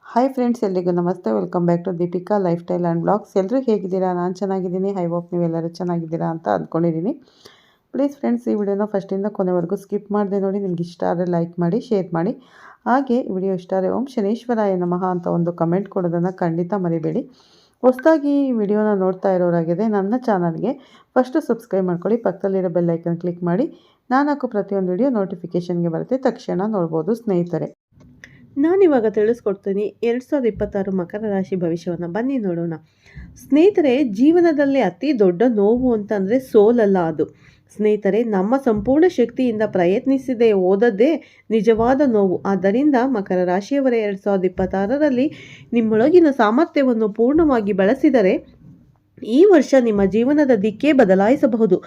Hi friends, ಎಲ್ರಿಗೂ ನಮಸ್ತೆ. Welcome back to Deepika lifestyle and blogs. ಎಲ್ಲರೂ ಹೇಗಿದ್ದೀರಾ? ನಾನು ಚೆನ್ನಾಗಿದ್ದೀನಿ. ಐ ಹೋಪ್ ನೀವೆಲ್ಲರೂ ಚೆನ್ನಾಗಿದ್ದೀರಾ ಅಂತ ಅಂದ್ಕೊಂಡಿದ್ದೀನಿ. ಪ್ಲೀಸ್ ಫ್ರೆಂಡ್ಸ್, ಈ ವಿಡಿಯೋನ ಫಸ್ಟಿಂದ ಕೊನೆವರೆಗೂ ಸ್ಕಿಪ್ ಮಾಡದೆ ನೋಡಿ. ನಿಮ್ಗೆ ಇಷ್ಟ ಆದರೆ ಲೈಕ್ ಮಾಡಿ, ಶೇರ್ ಮಾಡಿ. ಹಾಗೆ ವಿಡಿಯೋ ಇಷ್ಟ ಆದರೆ ಓಂ ಶನೇಶ್ವರಾಯ ನಮಃ ಅಂತ ಒಂದು ಕಮೆಂಟ್ ಕೊಡೋದನ್ನು ಖಂಡಿತ ಮರಿಬೇಡಿ. ಹೊಸದಾಗಿ ಈ ವಿಡಿಯೋನ ನೋಡ್ತಾ ಇರೋರಾಗಿದೆ ನನ್ನ ಚಾನಲ್ಗೆ ಫಸ್ಟು ಸಬ್ಸ್ಕ್ರೈಬ್ ಮಾಡ್ಕೊಳ್ಳಿ. ಪಕ್ಕದಲ್ಲಿರೋ ಬೆಲ್ ಐಕನ್ ಕ್ಲಿಕ್ ಮಾಡಿ. ನಾನು ಹಾಕೋ ಪ್ರತಿಯೊಂದು ವಿಡಿಯೋ ನೋಟಿಫಿಕೇಷನ್ಗೆ ಬರುತ್ತೆ, ತಕ್ಷಣ ನೋಡ್ಬೋದು ಸ್ನೇಹಿತರೆ. ನಾನಿವಾಗ ತಿಳಿಸ್ಕೊಡ್ತೀನಿ 2026 ಮಕರ ರಾಶಿ ಭವಿಷ್ಯವನ್ನು. ಬನ್ನಿ ನೋಡೋಣ ಸ್ನೇಹಿತರೆ. ಜೀವನದಲ್ಲಿ ಅತಿ ದೊಡ್ಡ ನೋವು ಅಂತಂದರೆ ಸೋಲಲ್ಲ, ಅದು ಸ್ನೇಹಿತರೆ ನಮ್ಮ ಸಂಪೂರ್ಣ ಶಕ್ತಿಯಿಂದ ಪ್ರಯತ್ನಿಸಿದೆ ಓದದ್ದೇ ನಿಜವಾದ ನೋವು. ಆದ್ದರಿಂದ ಮಕರ ರಾಶಿಯವರೇ 2026ರಲ್ಲಿ ನಿಮ್ಮೊಳಗಿನ ಸಾಮರ್ಥ್ಯವನ್ನು ಪೂರ್ಣವಾಗಿ ಬಳಸಿದರೆ ಈ ವರ್ಷ ನಿಮ್ಮ ಜೀವನದ ದಿಕ್ಕೇ ಬದಲಾಯಿಸಬಹುದು.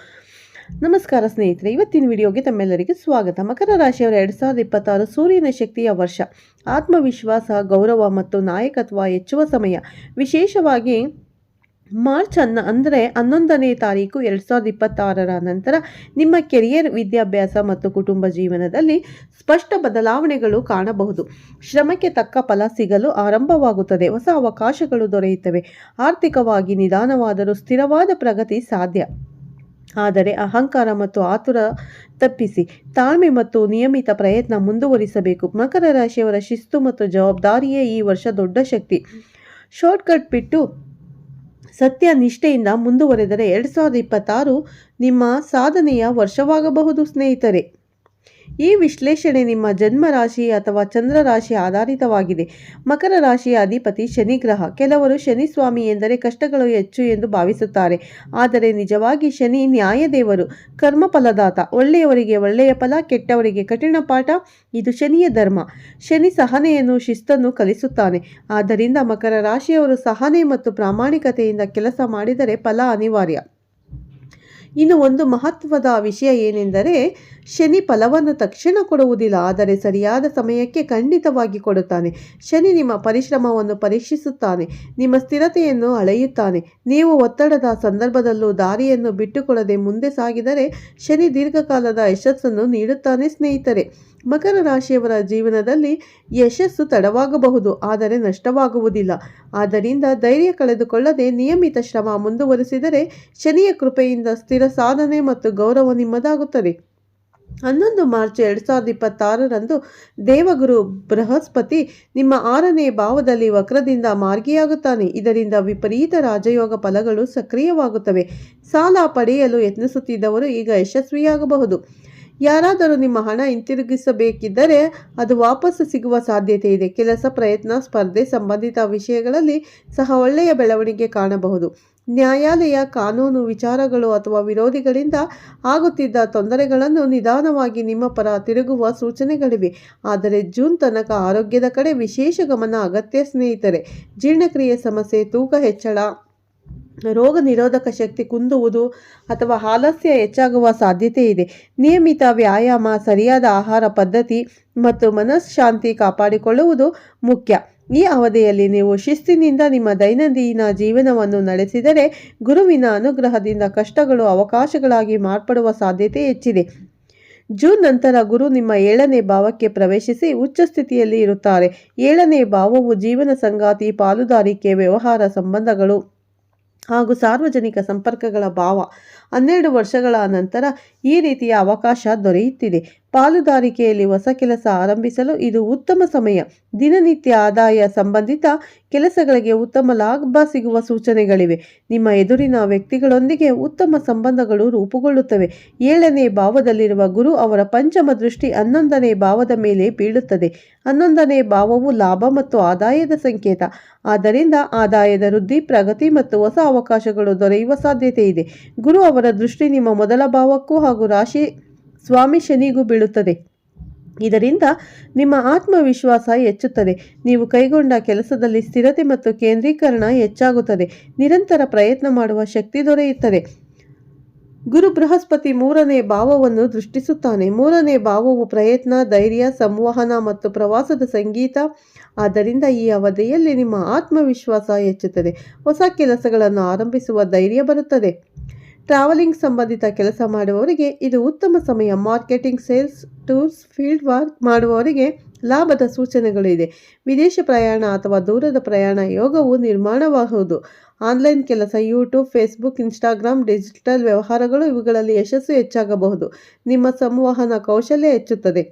ನಮಸ್ಕಾರ ಸ್ನೇಹಿತರೆ, ಇವತ್ತಿನ ವಿಡಿಯೋಗೆ ತಮ್ಮೆಲ್ಲರಿಗೆ ಸ್ವಾಗತ. ಮಕರ ರಾಶಿಯವರ 2026 ಸೂರ್ಯನ ಶಕ್ತಿಯ ವರ್ಷ. ಆತ್ಮವಿಶ್ವಾಸ, ಗೌರವ ಮತ್ತು ನಾಯಕತ್ವ ಹೆಚ್ಚುವ ಸಮಯ. ವಿಶೇಷವಾಗಿ ಮಾರ್ಚ್ ಅಂದರೆ 11ನೇ ತಾರೀಕು 2026ರ ನಂತರ ನಿಮ್ಮ ಕೆರಿಯರ್, ವಿದ್ಯಾಭ್ಯಾಸ ಮತ್ತು ಕುಟುಂಬ ಜೀವನದಲ್ಲಿ ಸ್ಪಷ್ಟ ಬದಲಾವಣೆಗಳು ಕಾಣಬಹುದು. ಶ್ರಮಕ್ಕೆ ತಕ್ಕ ಫಲ ಸಿಗಲು ಆರಂಭವಾಗುತ್ತದೆ. ಹೊಸ ಅವಕಾಶಗಳು ದೊರೆಯುತ್ತವೆ. ಆರ್ಥಿಕವಾಗಿ ನಿಧಾನವಾದರೂ ಸ್ಥಿರವಾದ ಪ್ರಗತಿ ಸಾಧ್ಯ. ಆದರೆ ಅಹಂಕಾರ ಮತ್ತು ಆತುರ ತಪ್ಪಿಸಿ ತಾಳ್ಮೆ ಮತ್ತು ನಿಯಮಿತ ಪ್ರಯತ್ನ ಮುಂದುವರಿಸಬೇಕು. ಮಕರ ರಾಶಿಯವರ ಶಿಸ್ತು ಮತ್ತು ಜವಾಬ್ದಾರಿಯೇ ಈ ವರ್ಷ ದೊಡ್ಡ ಶಕ್ತಿ. ಶಾರ್ಟ್ಕಟ್ ಬಿಟ್ಟು ಸತ್ಯ ನಿಷ್ಠೆಯಿಂದ ಮುಂದುವರೆದರೆ 2026 ನಿಮ್ಮ ಸಾಧನೆಯ ವರ್ಷವಾಗಬಹುದು ಸ್ನೇಹಿತರೆ. ಈ ವಿಶ್ಲೇಷಣೆ ನಿಮ್ಮ ಜನ್ಮ ರಾಶಿ ಅಥವಾ ಚಂದ್ರ ರಾಶಿ ಆಧಾರಿತವಾಗಿದೆ. ಮಕರ ರಾಶಿಯ ಅಧಿಪತಿ ಶನಿ ಗ್ರಹ. ಕೆಲವರು ಶನಿ ಸ್ವಾಮಿ ಎಂದರೆ ಕಷ್ಟಗಳು ಹೆಚ್ಚು ಎಂದು ಭಾವಿಸುತ್ತಾರೆ. ಆದರೆ ನಿಜವಾಗಿ ಶನಿ ನ್ಯಾಯದೇವರು, ಕರ್ಮಫಲದಾತ. ಒಳ್ಳೆಯವರಿಗೆ ಒಳ್ಳೆಯ ಫಲ, ಕೆಟ್ಟವರಿಗೆ ಕಠಿಣ ಪಾಠ. ಇದು ಶನಿಯ ಧರ್ಮ. ಶನಿ ಸಹನೆಯನ್ನು, ಶಿಸ್ತನ್ನು ಕಲಿಸುತ್ತಾನೆ. ಆದ್ದರಿಂದ ಮಕರ ರಾಶಿಯವರು ಸಹನೆ ಮತ್ತು ಪ್ರಾಮಾಣಿಕತೆಯಿಂದ ಕೆಲಸ ಮಾಡಿದರೆ ಫಲ ಅನಿವಾರ್ಯ. ಇನ್ನು ಒಂದು ಮಹತ್ವದ ವಿಷಯ ಏನೆಂದರೆ, ಶನಿ ಫಲವನ್ನು ತಕ್ಷಣ ಕೊಡುವುದಿಲ್ಲ, ಆದರೆ ಸರಿಯಾದ ಸಮಯಕ್ಕೆ ಖಂಡಿತವಾಗಿ ಕೊಡುತ್ತಾನೆ. ಶನಿ ನಿಮ್ಮ ಪರಿಶ್ರಮವನ್ನು ಪರೀಕ್ಷಿಸುತ್ತಾನೆ, ನಿಮ್ಮ ಸ್ಥಿರತೆಯನ್ನು ಅಳೆಯುತ್ತಾನೆ. ನೀವು ಒತ್ತಡದ ಸಂದರ್ಭದಲ್ಲೂ ದಾರಿಯನ್ನು ಬಿಟ್ಟುಕೊಡದೆ ಮುಂದೆ ಸಾಗಿದರೆ ಶನಿ ದೀರ್ಘಕಾಲದ ಯಶಸ್ಸನ್ನು ನೀಡುತ್ತಾನೆ ಸ್ನೇಹಿತರೆ. ಮಕರ ರಾಶಿಯವರ ಜೀವನದಲ್ಲಿ ಯಶಸ್ಸು ತಡವಾಗಬಹುದು, ಆದರೆ ನಷ್ಟವಾಗುವುದಿಲ್ಲ. ಆದ್ದರಿಂದ ಧೈರ್ಯ ಕಳೆದುಕೊಳ್ಳದೆ ನಿಯಮಿತ ಶ್ರಮ ಮುಂದುವರಿಸಿದರೆ ಶನಿಯ ಕೃಪೆಯಿಂದ ಸ್ಥಿರ ಸಾಧನೆ ಮತ್ತು ಗೌರವ ನಿಮ್ಮದಾಗುತ್ತದೆ. 11 ಮಾರ್ಚ್ 2026ರಂದು ದೇವಗುರು ಬೃಹಸ್ಪತಿ ನಿಮ್ಮ 6ನೇ ಭಾವದಲ್ಲಿ ವಕ್ರದಿಂದ ಮಾರ್ಗಿಯಾಗುತ್ತಾನೆ. ಇದರಿಂದ ವಿಪರೀತ ರಾಜಯೋಗ ಫಲಗಳು ಸಕ್ರಿಯವಾಗುತ್ತವೆ. ಸಾಲ ಪಡೆಯಲು ಯತ್ನಿಸುತ್ತಿದ್ದವರು ಈಗ ಯಶಸ್ವಿಯಾಗಬಹುದು. ಯಾರಾದರೂ ನಿಮ್ಮ ಹಣ ಹಿಂತಿರುಗಿಸಬೇಕಿದ್ದರೆ ಅದು ವಾಪಸ್ಸು ಸಿಗುವ ಸಾಧ್ಯತೆ ಇದೆ. ಕೆಲಸ, ಪ್ರಯತ್ನ, ಸ್ಪರ್ಧೆ ಸಂಬಂಧಿತ ವಿಷಯಗಳಲ್ಲಿ ಸಹ ಒಳ್ಳೆಯ ಬೆಳವಣಿಗೆ ಕಾಣಬಹುದು. ನ್ಯಾಯಾಲಯ, ಕಾನೂನು ವಿಚಾರಗಳು ಅಥವಾ ವಿರೋಧಿಗಳಿಂದ ಆಗುತ್ತಿದ್ದ ತೊಂದರೆಗಳನ್ನು ನಿಧಾನವಾಗಿ ನಿಮ್ಮ ಪರ ತಿರುಗುವ ಸೂಚನೆಗಳಿವೆ. ಆದರೆ ಜೂನ್ ತನಕ ಆರೋಗ್ಯದ ಕಡೆ ವಿಶೇಷ ಗಮನ ಅಗತ್ಯ ಸ್ನೇಹಿತರೆ. ಜೀರ್ಣಕ್ರಿಯೆ ಸಮಸ್ಯೆ, ತೂಕ ಹೆಚ್ಚಳ, ರೋಗ ನಿರೋಧಕ ಶಕ್ತಿ ಕುಂದುವುದು ಅಥವಾ ಆಲಸ್ಯ ಹೆಚ್ಚಾಗುವ ಸಾಧ್ಯತೆ ಇದೆ. ನಿಯಮಿತ ವ್ಯಾಯಾಮ, ಸರಿಯಾದ ಆಹಾರ ಪದ್ಧತಿ ಮತ್ತು ಮನಃಶಾಂತಿ ಕಾಪಾಡಿಕೊಳ್ಳುವುದು ಮುಖ್ಯ. ಈ ಅವಧಿಯಲ್ಲಿ ನೀವು ಶಿಸ್ತಿನಿಂದ ನಿಮ್ಮ ದೈನಂದಿನ ಜೀವನವನ್ನು ನಡೆಸಿದರೆ ಗುರುವಿನ ಅನುಗ್ರಹದಿಂದ ಕಷ್ಟಗಳು ಅವಕಾಶಗಳಾಗಿ ಮಾರ್ಪಡುವ ಸಾಧ್ಯತೆ ಹೆಚ್ಚಿದೆ. ಜೂನ್ ನಂತರ ಗುರು ನಿಮ್ಮ 7ನೇ ಭಾವಕ್ಕೆ ಪ್ರವೇಶಿಸಿ ಉಚ್ಚ ಸ್ಥಿತಿಯಲ್ಲಿ ಇರುತ್ತಾರೆ. 7ನೇ ಭಾವವು ಜೀವನ ಸಂಗಾತಿ, ಪಾಲುದಾರಿಕೆ, ವ್ಯವಹಾರ ಸಂಬಂಧಗಳು ಹಾಗೂ ಸಾರ್ವಜನಿಕ ಸಂಪರ್ಕಗಳ ಭಾವ. 12 ವರ್ಷಗಳ ನಂತರ ಈ ರೀತಿಯ ಅವಕಾಶ ದೊರೆಯುತ್ತಿದೆ. ಪಾಲುದಾರಿಕೆಯಲ್ಲಿ ಹೊಸ ಕೆಲಸ ಆರಂಭಿಸಲು ಇದು ಉತ್ತಮ ಸಮಯ. ದಿನನಿತ್ಯ ಆದಾಯ ಸಂಬಂಧಿತ ಕೆಲಸಗಳಿಗೆ ಉತ್ತಮ ಲಾಭ ಸಿಗುವ ಸೂಚನೆಗಳಿವೆ. ನಿಮ್ಮ ಎದುರಿನ ವ್ಯಕ್ತಿಗಳೊಂದಿಗೆ ಉತ್ತಮ ಸಂಬಂಧಗಳು ರೂಪುಗೊಳ್ಳುತ್ತವೆ. 7ನೇ ಭಾವದಲ್ಲಿರುವ ಗುರು ಅವರ ಪಂಚಮ ದೃಷ್ಟಿ 11ನೇ ಭಾವದ ಮೇಲೆ ಬೀಳುತ್ತದೆ. 11ನೇ ಭಾವವು ಲಾಭ ಮತ್ತು ಆದಾಯದ ಸಂಕೇತ. ಆದ್ದರಿಂದ ಆದಾಯದ ವೃದ್ಧಿ, ಪ್ರಗತಿ ಮತ್ತು ಹೊಸ ಅವಕಾಶಗಳು ದೊರೆಯುವ ಸಾಧ್ಯತೆ ಇದೆ. ಗುರು ಅವರ ದೃಷ್ಟಿ ನಿಮ್ಮ ಮೊದಲ ಭಾವಕ್ಕೂ ಹಾಗೂ ರಾಶಿ ಸ್ವಾಮಿ ಶನಿಗೂ ಬೀಳುತ್ತದೆ. ಇದರಿಂದ ನಿಮ್ಮ ಆತ್ಮವಿಶ್ವಾಸ ಹೆಚ್ಚುತ್ತದೆ. ನೀವು ಕೈಗೊಂಡ ಕೆಲಸದಲ್ಲಿ ಸ್ಥಿರತೆ ಮತ್ತು ಕೇಂದ್ರೀಕರಣ ಹೆಚ್ಚಾಗುತ್ತದೆ. ನಿರಂತರ ಪ್ರಯತ್ನ ಮಾಡುವ ಶಕ್ತಿ ದೊರೆಯುತ್ತದೆ. ಗುರು ಬೃಹಸ್ಪತಿ 3ನೇ ಭಾವವನ್ನು ದೃಷ್ಟಿಸುತ್ತಾನೆ. 3ನೇ ಭಾವವು ಪ್ರಯತ್ನ, ಧೈರ್ಯ, ಸಂವಹನ ಮತ್ತು ಪ್ರವಾಸದ ಸಂಗೀತ. ಆದ್ದರಿಂದ ಈ ಅವಧಿಯಲ್ಲಿ ನಿಮ್ಮ ಆತ್ಮವಿಶ್ವಾಸ ಹೆಚ್ಚುತ್ತದೆ. ಹೊಸ ಕೆಲಸಗಳನ್ನು ಆರಂಭಿಸುವ ಧೈರ್ಯ ಬರುತ್ತದೆ. ಟ್ರಾವೆಲಿಂಗ್ ಸಂಬಂಧಿತ ಕೆಲಸ ಮಾಡುವವರಿಗೆ ಇದು ಉತ್ತಮ ಸಮಯ. Marketing, sales, tours, field work ಮಾಡುವವರಿಗೆ ಲಾಭದ ಸೂಚನೆಗಳು ಇದೆ. ವಿದೇಶ ಪ್ರಯಾಣ ಅಥವಾ ದೂರದ ಪ್ರಯಾಣ ಯೋಗವು ನಿರ್ಮಾಣವಾಗುವುದು. ಆನ್ಲೈನ್ ಕೆಲಸ, ಯೂಟ್ಯೂಬ್, ಫೇಸ್ಬುಕ್, ಇನ್ಸ್ಟಾಗ್ರಾಮ್, ಡಿಜಿಟಲ್ ವ್ಯವಹಾರಗಳು ಇವುಗಳಲ್ಲಿ ಯಶಸ್ಸು ಹೆಚ್ಚಾಗಬಹುದು. ನಿಮ್ಮ ಸಂವಹನ ಕೌಶಲ್ಯ ಹೆಚ್ಚುತ್ತದೆ.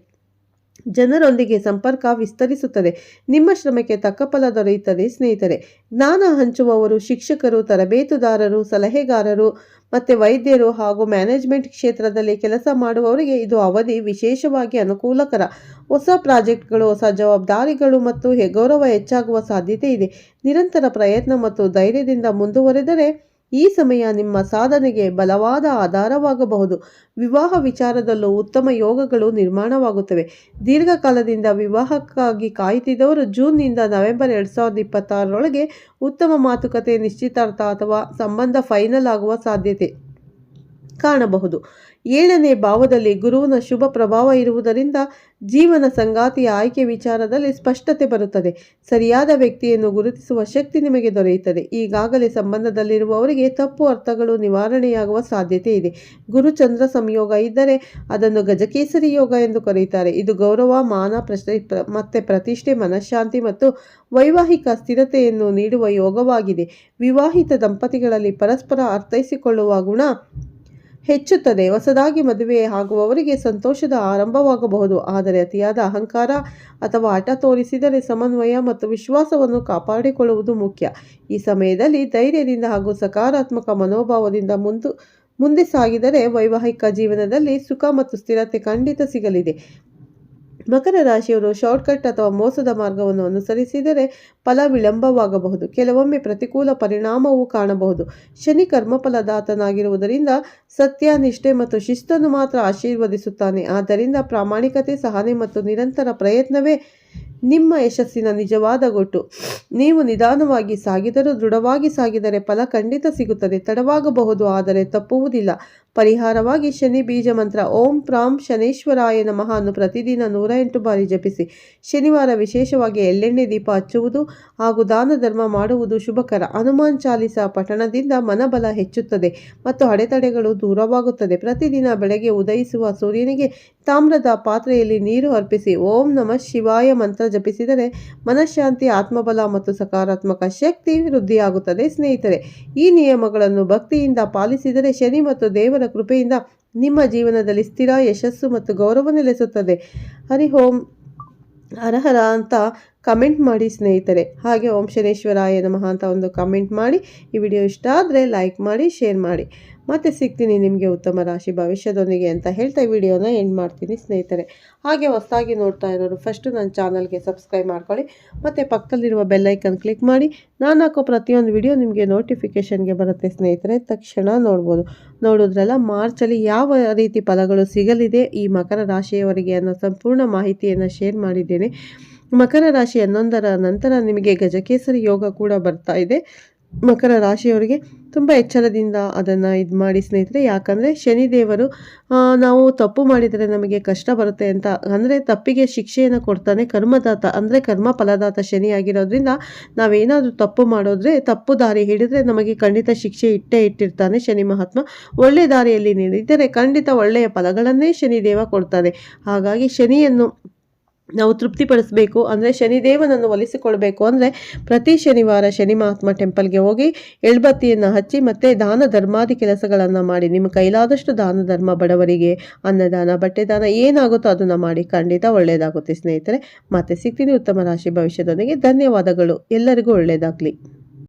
ಜನರೊಂದಿಗೆ ಸಂಪರ್ಕ ವಿಸ್ತರಿಸುತ್ತದೆ. ನಿಮ್ಮ ಶ್ರಮಕ್ಕೆ ತಕ್ಕ ಫಲ ದೊರೆಯುತ್ತದೆ. ಸ್ನೇಹಿತರೆ, ಜ್ಞಾನ ಹಂಚುವವರು, ಶಿಕ್ಷಕರು, ತರಬೇತುದಾರರು, ಸಲಹೆಗಾರರು ಮತ್ತು ವೈದ್ಯರು ಹಾಗೂ ಮ್ಯಾನೇಜ್ಮೆಂಟ್ ಕ್ಷೇತ್ರದಲ್ಲಿ ಕೆಲಸ ಮಾಡುವವರಿಗೆ ಇದು ಅವಧಿ ವಿಶೇಷವಾಗಿ ಅನುಕೂಲಕರ. ಹೊಸ ಪ್ರಾಜೆಕ್ಟ್ಗಳು, ಹೊಸ ಜವಾಬ್ದಾರಿಗಳು ಮತ್ತು ಗೌರವ ಹೆಚ್ಚಾಗುವ ಸಾಧ್ಯತೆ ಇದೆ. ನಿರಂತರ ಪ್ರಯತ್ನ ಮತ್ತು ಧೈರ್ಯದಿಂದ ಮುಂದುವರೆದರೆ ಈ ಸಮಯ ನಿಮ್ಮ ಸಾಧನೆಗೆ ಬಲವಾದ ಆಧಾರವಾಗಬಹುದು. ವಿವಾಹ ವಿಚಾರದಲ್ಲೂ ಉತ್ತಮ ಯೋಗಗಳು ನಿರ್ಮಾಣವಾಗುತ್ತವೆ. ದೀರ್ಘಕಾಲದಿಂದ ವಿವಾಹಕ್ಕಾಗಿ ಕಾಯುತ್ತಿದ್ದವರು ಜೂನ್ನಿಂದ ನವೆಂಬರ್ 2026ರೊಳಗೆ ಉತ್ತಮ ಮಾತುಕತೆ, ನಿಶ್ಚಿತಾರ್ಥ ಅಥವಾ ಸಂಬಂಧ ಫೈನಲ್ ಆಗುವ ಸಾಧ್ಯತೆ ಕಾಣಬಹುದು. 7ನೇ ಭಾವದಲ್ಲಿ ಗುರುವಿನ ಶುಭ ಪ್ರಭಾವ ಇರುವುದರಿಂದ ಜೀವನ ಸಂಗಾತಿಯ ಆಯ್ಕೆ ವಿಚಾರದಲ್ಲಿ ಸ್ಪಷ್ಟತೆ ಬರುತ್ತದೆ. ಸರಿಯಾದ ವ್ಯಕ್ತಿಯನ್ನು ಗುರುತಿಸುವ ಶಕ್ತಿ ನಿಮಗೆ ದೊರೆಯುತ್ತದೆ. ಈಗಾಗಲೇ ಸಂಬಂಧದಲ್ಲಿರುವವರಿಗೆ ತಪ್ಪು ಅರ್ಥಗಳು ನಿವಾರಣೆಯಾಗುವ ಸಾಧ್ಯತೆ ಇದೆ. ಗುರು ಚಂದ್ರ ಸಂಯೋಗ ಇದ್ದರೆ ಅದನ್ನು ಗಜಕೇಸರಿ ಯೋಗ ಎಂದು ಕರೆಯುತ್ತಾರೆ. ಇದು ಗೌರವ, ಮಾನ, ಮತ್ತೆ ಪ್ರತಿಷ್ಠೆ, ಮನಃಶಾಂತಿ ಮತ್ತು ವೈವಾಹಿಕ ಸ್ಥಿರತೆಯನ್ನು ನೀಡುವ ಯೋಗವಾಗಿದೆ. ವಿವಾಹಿತ ದಂಪತಿಗಳಲ್ಲಿ ಪರಸ್ಪರ ಅರ್ಥೈಸಿಕೊಳ್ಳುವ ಗುಣ ಹೆಚ್ಚುತ್ತದೆ. ಹೊಸದಾಗಿ ಮದುವೆ ಆಗುವವರಿಗೆ ಸಂತೋಷದ ಆರಂಭವಾಗಬಹುದು. ಆದರೆ ಅತಿಯಾದ ಅಹಂಕಾರ ಅಥವಾ ಹಠ ತೋರಿಸಿದರೆ ಸಮನ್ವಯ ಮತ್ತು ವಿಶ್ವಾಸವನ್ನು ಕಾಪಾಡಿಕೊಳ್ಳುವುದು ಮುಖ್ಯ. ಈ ಸಮಯದಲ್ಲಿ ಧೈರ್ಯದಿಂದ ಹಾಗೂ ಸಕಾರಾತ್ಮಕ ಮನೋಭಾವದಿಂದ ಮುಂದೆ ಸಾಗಿದರೆ ವೈವಾಹಿಕ ಜೀವನದಲ್ಲಿ ಸುಖ ಮತ್ತು ಸ್ಥಿರತೆ ಖಂಡಿತ ಸಿಗಲಿದೆ. ಮಕರ ರಾಶಿಯವರು ಶಾರ್ಟ್ಕಟ್ ಅಥವಾ ಮೋಸದ ಮಾರ್ಗವನ್ನು ಅನುಸರಿಸಿದರೆ ಫಲ ವಿಳಂಬವಾಗಬಹುದು. ಕೆಲವೊಮ್ಮೆ ಪ್ರತಿಕೂಲ ಪರಿಣಾಮವೂ ಕಾಣಬಹುದು. ಶನಿ ಕರ್ಮಫಲದಾತನಾಗಿರುವುದರಿಂದ ಸತ್ಯ, ನಿಷ್ಠೆ ಮತ್ತು ಶಿಸ್ತನ್ನು ಮಾತ್ರ ಆಶೀರ್ವದಿಸುತ್ತಾನೆ. ಆದ್ದರಿಂದ ಪ್ರಾಮಾಣಿಕತೆ, ಸಹನೆ ಮತ್ತು ನಿರಂತರ ಪ್ರಯತ್ನವೇ ನಿಮ್ಮ ಯಶಸ್ಸಿನ ನಿಜವಾದ ಗೊಟ್ಟು. ನೀವು ನಿಧಾನವಾಗಿ ಸಾಗಿದರೂ ದೃಢವಾಗಿ ಸಾಗಿದರೆ ಫಲ ಖಂಡಿತ ಸಿಗುತ್ತದೆ. ತಡವಾಗಬಹುದು, ಆದರೆ ತಪ್ಪುವುದಿಲ್ಲ. ಪರಿಹಾರವಾಗಿ ಶನಿ ಬೀಜ ಮಂತ್ರ ಓಂ ಪ್ರಾಂ ಶನೇಶ್ವರಾಯ ನಮಃ ಅನ್ನು ಪ್ರತಿದಿನ 108 ಬಾರಿ ಜಪಿಸಿ. ಶನಿವಾರ ವಿಶೇಷವಾಗಿ ಎಳ್ಳೆಣ್ಣೆ ದೀಪ ಹಚ್ಚುವುದು ಹಾಗೂ ದಾನ ಧರ್ಮ ಮಾಡುವುದು ಶುಭಕರ. ಹನುಮಾನ್ ಚಾಲಿಸ ಪಠಣದಿಂದ ಮನಬಲ ಹೆಚ್ಚುತ್ತದೆ ಮತ್ತು ಅಡೆತಡೆಗಳು ದೂರವಾಗುತ್ತದೆ. ಪ್ರತಿದಿನ ಬೆಳಗ್ಗೆ ಉದಯಿಸುವ ಸೂರ್ಯನಿಗೆ ತಾಮ್ರದ ಪಾತ್ರೆಯಲ್ಲಿ ನೀರು ಅರ್ಪಿಸಿ ಓಂ ನಮಃ ಶಿವಾಯ ಮಂತ್ರ ಜಪಿಸಿದರೆ ಮನಃಶಾಂತಿ, ಆತ್ಮಬಲ ಮತ್ತು ಸಕಾರಾತ್ಮಕ ಶಕ್ತಿ ವೃದ್ಧಿಯಾಗುತ್ತದೆ. ಸ್ನೇಹಿತರೆ, ಈ ನಿಯಮಗಳನ್ನು ಭಕ್ತಿಯಿಂದ ಪಾಲಿಸಿದರೆ ಶನಿ ಮತ್ತು ದೇವರ ಕೃಪೆಯಿಂದ ನಿಮ್ಮ ಜೀವನದಲ್ಲಿ ಸ್ಥಿರ ಯಶಸ್ಸು ಮತ್ತು ಗೌರವ ನೆಲೆಸುತ್ತದೆ. ಹರಿ ಓಂ ಹರಹರ ಅಂತ ಕಮೆಂಟ್ ಮಾಡಿ ಸ್ನೇಹಿತರೆ. ಹಾಗೆ ಓಂ ಶನೇಶ್ವರಾಯ ನಮಃ ಅಂತ ಒಂದು ಕಮೆಂಟ್ ಮಾಡಿ. ಈ ವಿಡಿಯೋ ಇಷ್ಟ ಆದರೆ ಲೈಕ್ ಮಾಡಿ, ಶೇರ್ ಮಾಡಿ. ಮತ್ತೆ ಸಿಗ್ತೀನಿ ನಿಮಗೆ ಉತ್ತಮ ರಾಶಿ ಭವಿಷ್ಯದೊಂದಿಗೆ ಅಂತ ಹೇಳ್ತಾ ಈ ವಿಡಿಯೋನ ಎಂಡ್ ಮಾಡ್ತೀನಿ ಸ್ನೇಹಿತರೆ. ಹಾಗೆ ಹೊಸದಾಗಿ ನೋಡ್ತಾ ಇರೋರು ಫಸ್ಟು ನನ್ನ ಚಾನಲ್ಗೆ ಸಬ್ಸ್ಕ್ರೈಬ್ ಮಾಡ್ಕೊಳ್ಳಿ. ಮತ್ತು ಪಕ್ಕದಲ್ಲಿರುವ ಬೆಲ್ಲೈಕನ್ ಕ್ಲಿಕ್ ಮಾಡಿ. ನಾನು ಹಾಕೋ ಪ್ರತಿಯೊಂದು ವಿಡಿಯೋ ನಿಮಗೆ ನೋಟಿಫಿಕೇಷನ್ಗೆ ಬರುತ್ತೆ ಸ್ನೇಹಿತರೆ. ತಕ್ಷಣ ನೋಡಿದ್ರಲ್ಲ, ಮಾರ್ಚಲ್ಲಿ ಯಾವ ರೀತಿ ಫಲಗಳು ಸಿಗಲಿದೆ ಈ ಮಕರ ರಾಶಿಯವರಿಗೆ ಅನ್ನೋ ಸಂಪೂರ್ಣ ಮಾಹಿತಿಯನ್ನು ಶೇರ್ ಮಾಡಿದ್ದೇನೆ. ಮಕರ ರಾಶಿ 11ರ ನಂತರ ನಿಮಗೆ ಗಜಕೇಸರಿ ಯೋಗ ಕೂಡ ಬರ್ತಾ ಇದೆ. ಮಕರ ರಾಶಿಯವರಿಗೆ ತುಂಬ ಎಚ್ಚರದಿಂದ ಅದನ್ನು ಮಾಡಿ ಸ್ನೇಹಿತರೆ. ಯಾಕಂದರೆ ಶನಿದೇವರು ನಾವು ತಪ್ಪು ಮಾಡಿದರೆ ನಮಗೆ ಕಷ್ಟ ಬರುತ್ತೆ ಅಂತ, ಅಂದರೆ ತಪ್ಪಿಗೆ ಶಿಕ್ಷೆಯನ್ನು ಕೊಡ್ತಾನೆ. ಕರ್ಮದಾತ ಅಂದರೆ ಕರ್ಮ ಫಲದಾತ ಶನಿ ಆಗಿರೋದ್ರಿಂದ ನಾವೇನಾದರೂ ತಪ್ಪು ಮಾಡೋದ್ರೆ, ತಪ್ಪು ದಾರಿ ಹಿಡಿದ್ರೆ ನಮಗೆ ಖಂಡಿತ ಶಿಕ್ಷೆ ಇಟ್ಟಿರ್ತಾನೆ ಶನಿ ಮಹಾತ್ಮ. ಒಳ್ಳೆಯ ದಾರಿಯಲ್ಲಿ ನೀಡಿದರೆ ಖಂಡಿತ ಒಳ್ಳೆಯ ಫಲಗಳನ್ನೇ ಶನಿದೇವ ಕೊಡ್ತಾನೆ. ಹಾಗಾಗಿ ಶನಿಯನ್ನು ನಾವು ತೃಪ್ತಿಪಡಿಸಬೇಕು ಅಂದರೆ ಶನಿದೇವನನ್ನು ಒಲಿಸಿಕೊಳ್ಬೇಕು ಅಂದರೆ ಪ್ರತಿ ಶನಿವಾರ ಶನಿ ಮಹಾತ್ಮ ಟೆಂಪಲ್ಗೆ ಹೋಗಿ ಎಳ್ಬತ್ತಿಯನ್ನು ಹಚ್ಚಿ ಮತ್ತು ದಾನ ಧರ್ಮಾದಿ ಕೆಲಸಗಳನ್ನು ಮಾಡಿ. ನಿಮ್ಮ ಕೈಲಾದಷ್ಟು ದಾನ ಧರ್ಮ, ಬಡವರಿಗೆ ಅನ್ನದಾನ, ಬಟ್ಟೆ ದಾನ ಏನಾಗುತ್ತೋ ಅದನ್ನು ಮಾಡಿ. ಖಂಡಿತ ಒಳ್ಳೆಯದಾಗುತ್ತೆ ಸ್ನೇಹಿತರೆ. ಮತ್ತೆ ಸಿಗ್ತೀನಿ ಉತ್ತಮ ರಾಶಿ ಭವಿಷ್ಯದೊಂದಿಗೆ. ಧನ್ಯವಾದಗಳು. ಎಲ್ಲರಿಗೂ ಒಳ್ಳೆಯದಾಗಲಿ.